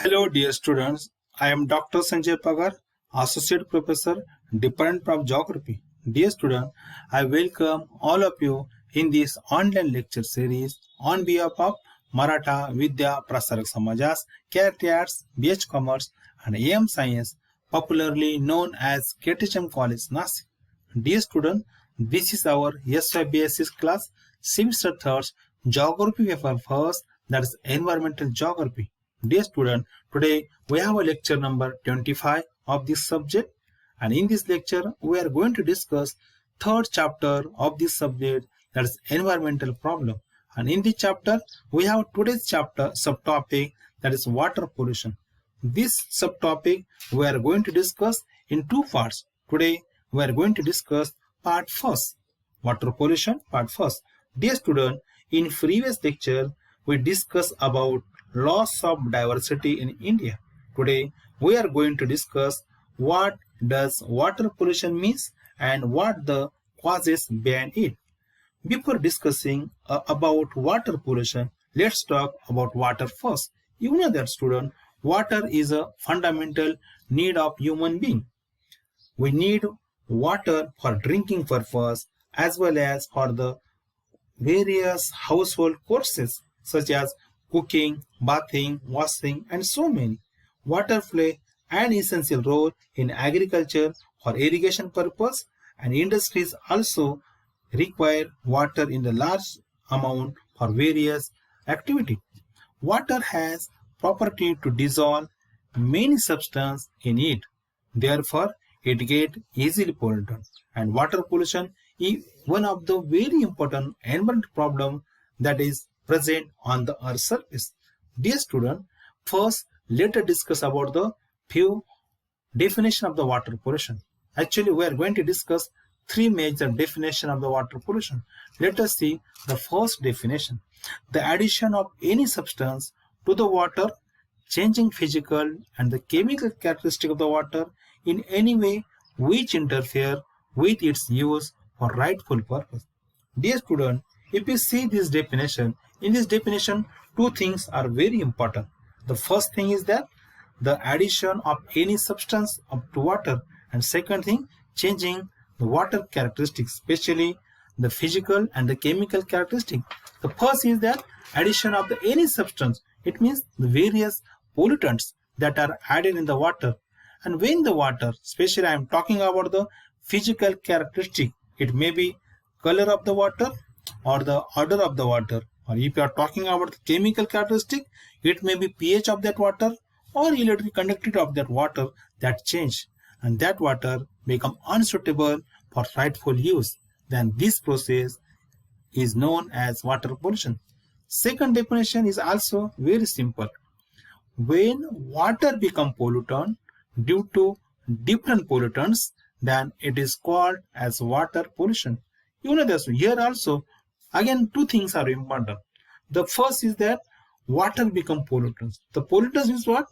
Hello dear students, I am Dr. Sanjay Pagar, Associate Professor, Department of Geography. Dear student, I welcome all of you in this online lecture series on behalf of Maratha Vidya Prasarak Samajas, Charity Arts, BH Commerce and AM Science, popularly known as KTHM College, Nasik. Dear student, this is our S.Y.B.Sc class, semester 3rd, Geography paper first, that is Environmental Geography. Dear student, today we have a lecture number 25 of this subject, and in this lecture we are going to discuss third chapter of this subject, that is environmental problem. And in this chapter we have today's chapter subtopic, that is water pollution. This subtopic we are going to discuss in two parts. Today we are going to discuss part first, water pollution part first. Dear student, in previous lecture we discussed about loss of diversity in India. Today we are going to discuss what does water pollution means and what the causes behind it. Before discussing about water pollution, let's talk about water first. You know that student, water is a fundamental need of human being. We need water for drinking purpose as well as for the various household courses such as cooking, bathing, washing, and so many. Water play an essential role in agriculture for irrigation purpose, and industries also require water in a large amount for various activities. Water has property to dissolve many substances in it. Therefore, it gets easily polluted. And water pollution is one of the very important environmental problems that is present on the Earth's surface. Dear student, first let us discuss about the few definition of the water pollution. Actually, we are going to discuss three major definitions of the water pollution. Let us see the first definition. The addition of any substance to the water, changing physical and the chemical characteristic of the water in any way which interfere with its use for rightful purpose. Dear student, if you see this definition, in this definition, two things are very important. The first thing is that the addition of any substance to water, and second thing, changing the water characteristics, especially the physical and the chemical characteristic. The first is that addition of any substance. It means the various pollutants that are added in the water. And when the water, especially I am talking about the physical characteristic, it may be color of the water or the odor of the water, or if you are talking about the chemical characteristic, it may be pH of that water or electric conductivity of that water that change, and that water become unsuitable for rightful use. Then this process is known as water pollution. Second definition is also very simple. When water become pollutant due to different pollutants, then it is called as water pollution. You know this. Here also, again, two things are important. The first is that water become pollutants. The pollutants is what?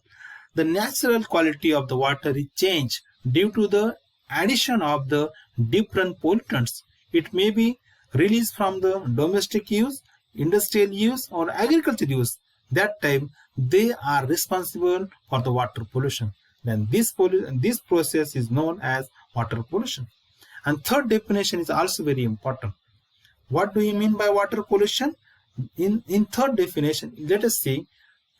The natural quality of the water is changed due to the addition of the different pollutants. It may be released from the domestic use, industrial use, or agriculture use. That time they are responsible for the water pollution. Then this process is known as water pollution. And third definition is also very important. What do you mean by water pollution? In third definition, let us see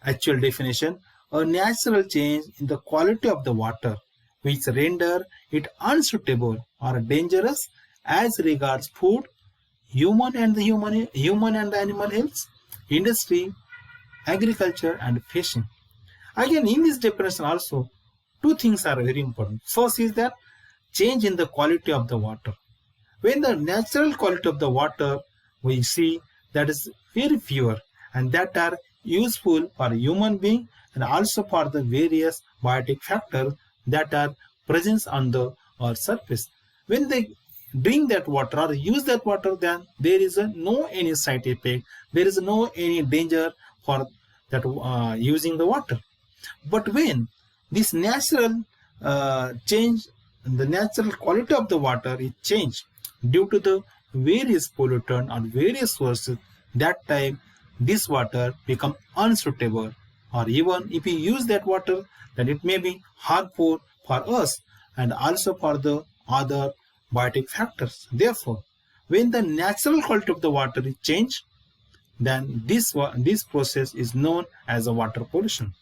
actual definition. A natural change in the quality of the water which render it unsuitable or dangerous as regards food, human and animal health, industry, agriculture and fishing. Again, in this definition also, two things are very important. First is that change in the quality of the water. When the natural quality of the water we see that is very pure and that are useful for human being and also for the various biotic factors that are present on the Earth's surface. When they drink that water or use that water, then there is no any side effect, there is no any danger for that using the water. But when this natural change, the natural quality of the water is changed due to the various pollutant or various sources, that time this water become unsuitable or even if we use that water, then it may be harmful for us and also for the other biotic factors. Therefore, when the natural quality of the water is changed, then this process is known as a water pollution,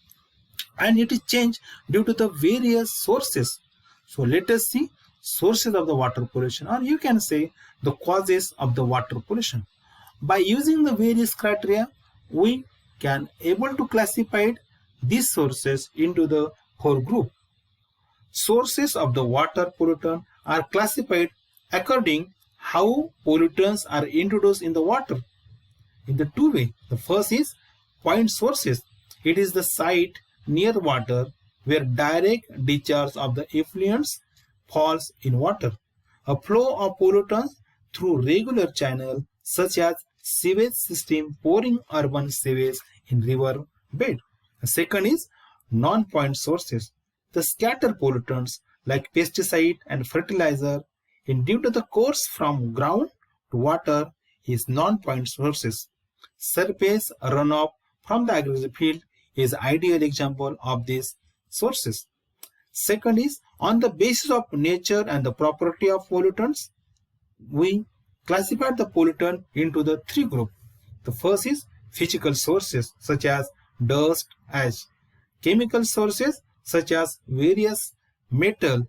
and it is changed due to the various sources. So let us see sources of the water pollution, or you can say the causes of the water pollution. By using the various criteria, we can able to classify these sources into the four group. Sources of the water pollutant are classified according how pollutants are introduced in the water in the two way. The first is point sources. It is the site near water where direct discharge of the effluents falls in water. A flow of pollutants through regular channel such as sewage system pouring urban sewage in river bed. The second is non-point sources. The scatter pollutants like pesticide and fertilizer in due to the course from ground to water is non-point sources. Surface runoff from the agricultural field is ideal example of these sources. Second is on the basis of nature and the property of pollutants, we classify the pollutant into the three groups. The first is physical sources such as dust, ash. Chemical sources such as various metal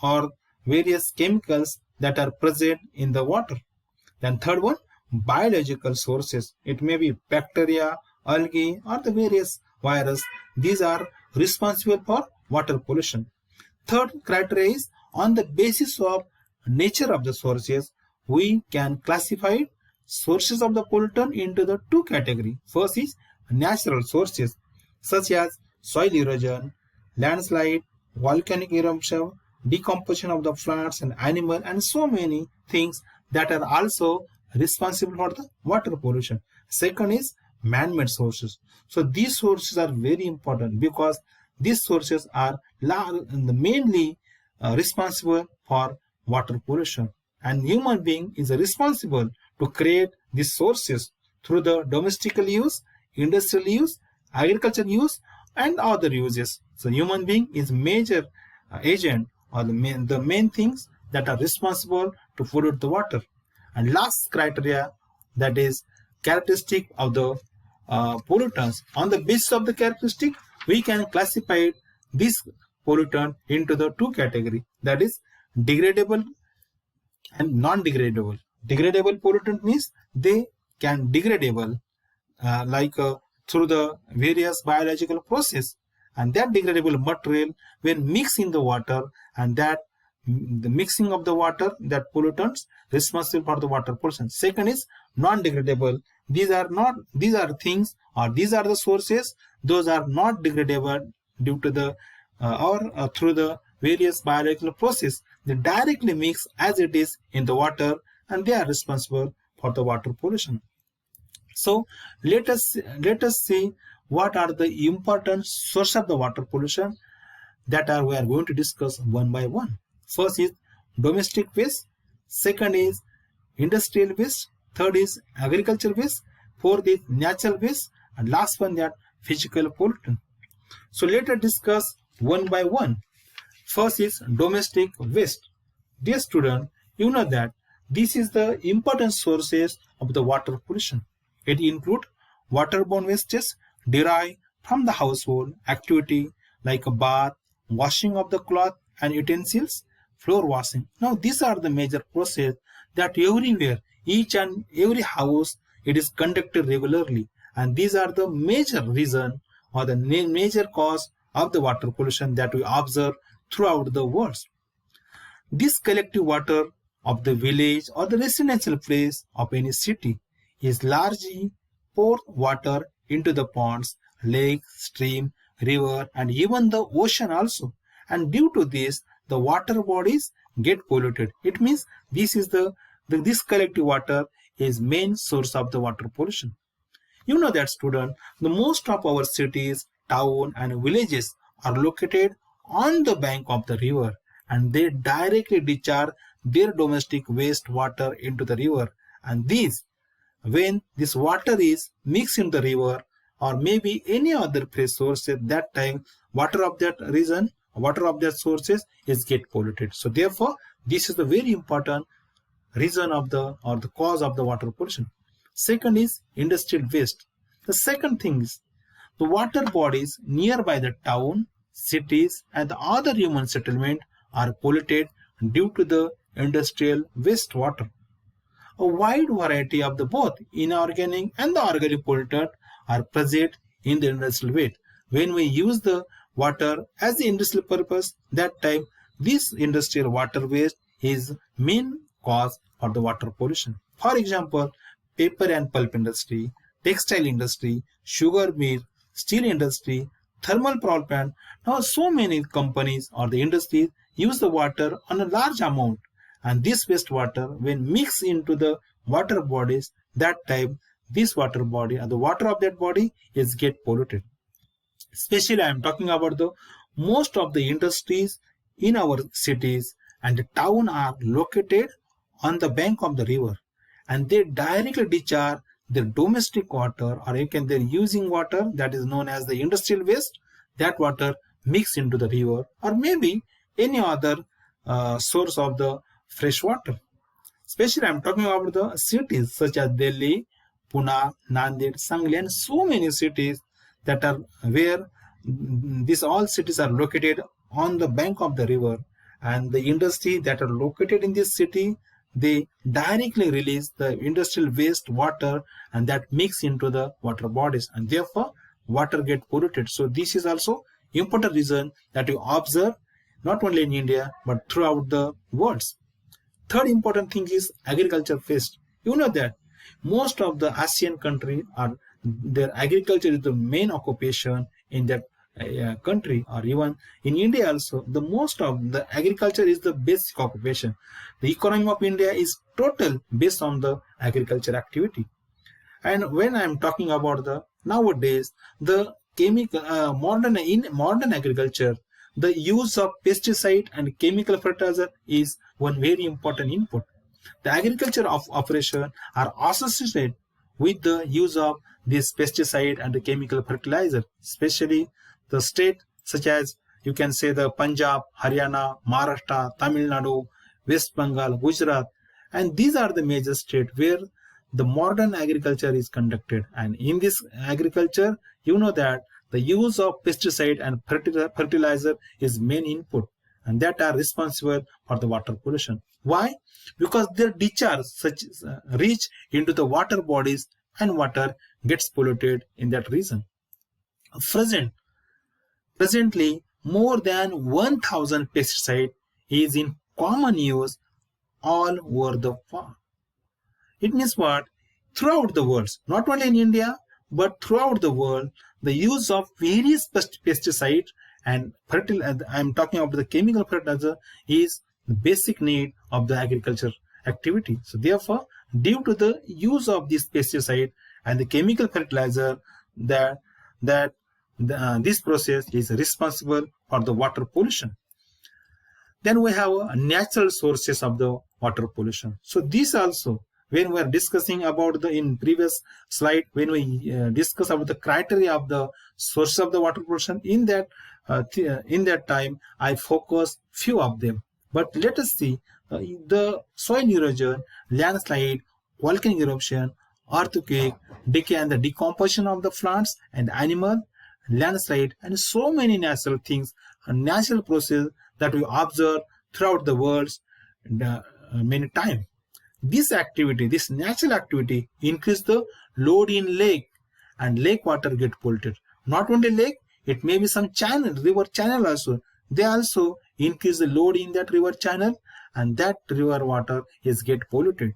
or various chemicals that are present in the water. Then third one, biological sources. It may be bacteria, algae, or the various virus. These are responsible for water pollution. Third criteria is on the basis of nature of the sources, we can classify sources of the pollutant into the two categories. First is natural sources such as soil erosion, landslide, volcanic eruption, decomposition of the plants and animals, and so many things that are also responsible for the water pollution. Second is man-made sources. So these sources are very important because these sources are mainly responsible for water pollution, and human being is responsible to create these sources through the domestical use, industrial use, agricultural use, and other uses. So human being is major agent or the main things that are responsible to pollute the water. And last criteria, that is characteristic of the pollutants. On the basis of the characteristic, we can classify this pollutant into the two categories, that is degradable and non-degradable. Degradable pollutant means they can degradable through the various biological process, and that degradable material when mixed in the water, and that the mixing of the water, that pollutants responsible for the water pollution. Second is non-degradable. These are things, or these are the sources, those are not degradable due to the through the various biological process. They directly mix as it is in the water, and they are responsible for the water pollution. So let us see what are the important sources of the water pollution that we are going to discuss one by one. First is domestic waste, second is industrial waste, third is agricultural waste, fourth is natural waste, and last one that physical pollutant. So let us discuss one by one. First is domestic waste. Dear student, you know that this is the important sources of the water pollution. It includes waterborne wastes derived from the household activity like a bath, washing of the cloth and utensils, floor washing. Now these are the major process that everywhere, each and every house, it is conducted regularly, and these are the major reason or the major cause of the water pollution that we observe throughout the world. This collective water of the village or the residential place of any city is largely pour water into the ponds, lake, stream, river, and even the ocean also. And due to this, the water bodies get polluted. It means this is this collective water is main source of the water pollution. You know that student, the most of our cities, town and villages are located on the bank of the river, and they directly discharge their domestic waste water into the river. And when this water is mixed in the river, or maybe any other fresh source. At that time, water of that region, water of that sources is get polluted. So therefore, this is the very important reason of the or the cause of the water pollution. Second is industrial waste. The second thing is the water bodies nearby the town, cities, and the other human settlement are polluted due to the industrial wastewater. A wide variety of the both inorganic and the organic pollutants are present in the industrial waste. When we use the water as the industrial purpose, that time this industrial water waste is main cause for the water pollution. For example, paper and pulp industry, textile industry, sugar mill, steel industry, thermal power plant. Now so many companies or the industries use the water on a large amount, and this wastewater when mixed into the water bodies, that time this water body or the water of that body is get polluted. Especially I am talking about the most of the industries in our cities and the town are located on the bank of the river, and they directly discharge their domestic water, or you can they're using water that is known as the industrial waste. That water mix into the river or maybe any other source of the fresh water. Especially I'm talking about the cities such as Delhi, Pune, Nanded, Sangli, and so many cities that are where these all cities are located on the bank of the river, and the industry that are located in this city, they directly release the industrial waste water and that mix into the water bodies, and therefore water get polluted. So this is also important reason that you observe not only in India but throughout the world. Third important thing is agriculture waste. You know that most of the ASEAN country are their agriculture is the main occupation in that country, or even in India also the most of the agriculture is the basic occupation. The economy of India is total based on the agriculture activity. And when I am talking about the nowadays the chemical modern agriculture, the use of pesticide and chemical fertilizer is one very important input. The agriculture of operation are associated with the use of this pesticide and the chemical fertilizer, especially the state such as you can say the Punjab, Haryana, Maharashtra, Tamil Nadu, West Bengal, Gujarat, and these are the major states where the modern agriculture is conducted. And in this agriculture, you know that the use of pesticide and fertilizer is main input, and that are responsible for the water pollution. Why? Because their discharge such reach into the water bodies and water gets polluted in that region. Presently, more than 1,000 pesticide is in common use all over the world. It means what? Throughout the world, not only in India, but throughout the world, the use of various pesticides and fertilizer, I am talking about the chemical fertilizer, is the basic need of the agriculture activity. So therefore, due to the use of this pesticide and the chemical fertilizer, this process is responsible for the water pollution. Then we have natural sources of the water pollution. So this also, when we are discussing about the in previous slide, when we discuss about the criteria of the sources of the water pollution, in that time I focus few of them. But let us see the soil erosion, landslide, volcanic eruption, earthquake, decay and the decomposition of the plants and animal, landslide, and so many natural things, natural process that we observe throughout the world many times. This activity, this natural activity, increase the load in lake, and lake water get polluted. Not only lake, it may be some channel, river channel also. They also increase the load in that river channel, and that river water is get polluted.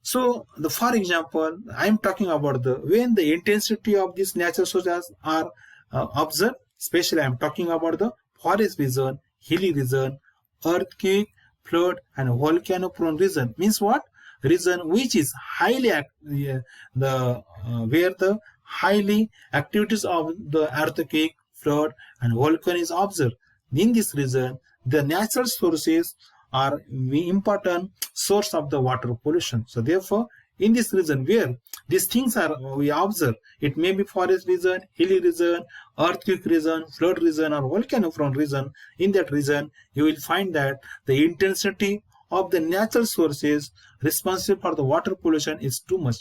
So, for example, I am talking about when the intensity of these natural sources are observed. Especially, I am talking about the forest region, hilly region, earthquake, flood, and volcano-prone region. Means what? Region which is highly where the highly activities of the earthquake, flood, and volcano is observed. In this region, the natural sources are the important source of the water pollution. So therefore, in this region where these things are we observe. It may be forest region, hilly region, earthquake region, flood region, or volcano-prone region. In that region, you will find that the intensity of the natural sources responsible for the water pollution is too much.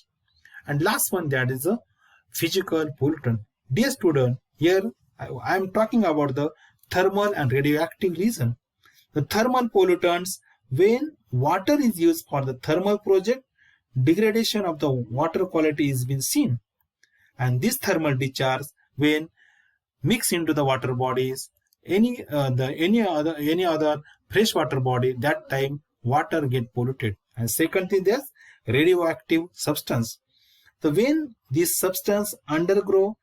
And last one, that is the physical pollutant. Dear student, here I am talking about the thermal and radioactive region. The thermal pollutants, when water is used for the thermal project, degradation of the water quality is being seen. And this thermal discharge, when mixed into the water bodies, any other freshwater body, that time water get polluted. And second thing, there's radioactive substance. So when this substance undergo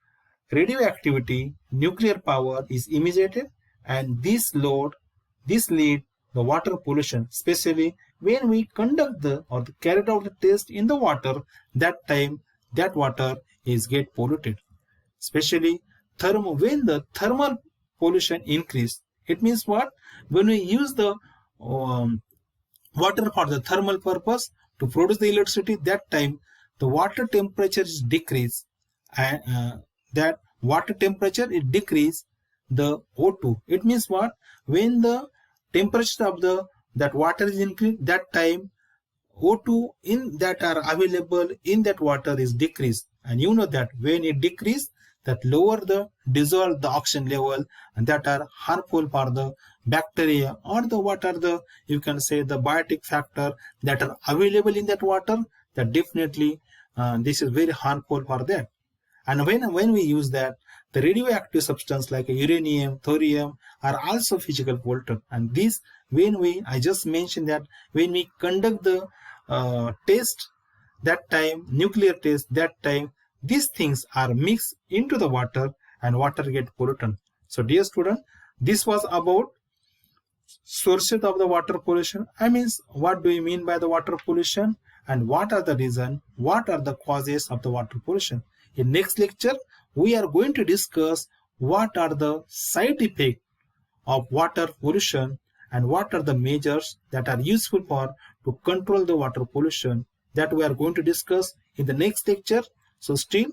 radioactivity, nuclear power is emitted, and this lead the water pollution, especially when we conduct or carried out the test in the water, that time that water is get polluted. Especially when the thermal pollution increase, it means what? When we use the water for the thermal purpose to produce the electricity, that time the water temperature is decreased, and that water temperature is decreased the O2. It means what? When the temperature of that water is increased, that time O2 in that are available in that water is decreased. And you know that when it decreases, that lower the dissolve the oxygen level, and that are harmful for the bacteria, or the what are the, you can say, the biotic factor that are available in that water, that definitely this is very harmful for that. And when we use that, the radioactive substance like uranium, thorium are also physical pollutant. And this, I just mentioned that when we conduct the test, that time, nuclear test, that time, these things are mixed into the water and water get pollutant. So dear student, this was about sources of the water pollution. I mean, what do we mean by the water pollution, and what are the reasons, what are the causes of the water pollution. In next lecture, we are going to discuss what are the side effects of water pollution and what are the measures that are useful to control the water pollution. That we are going to discuss in the next lecture. So still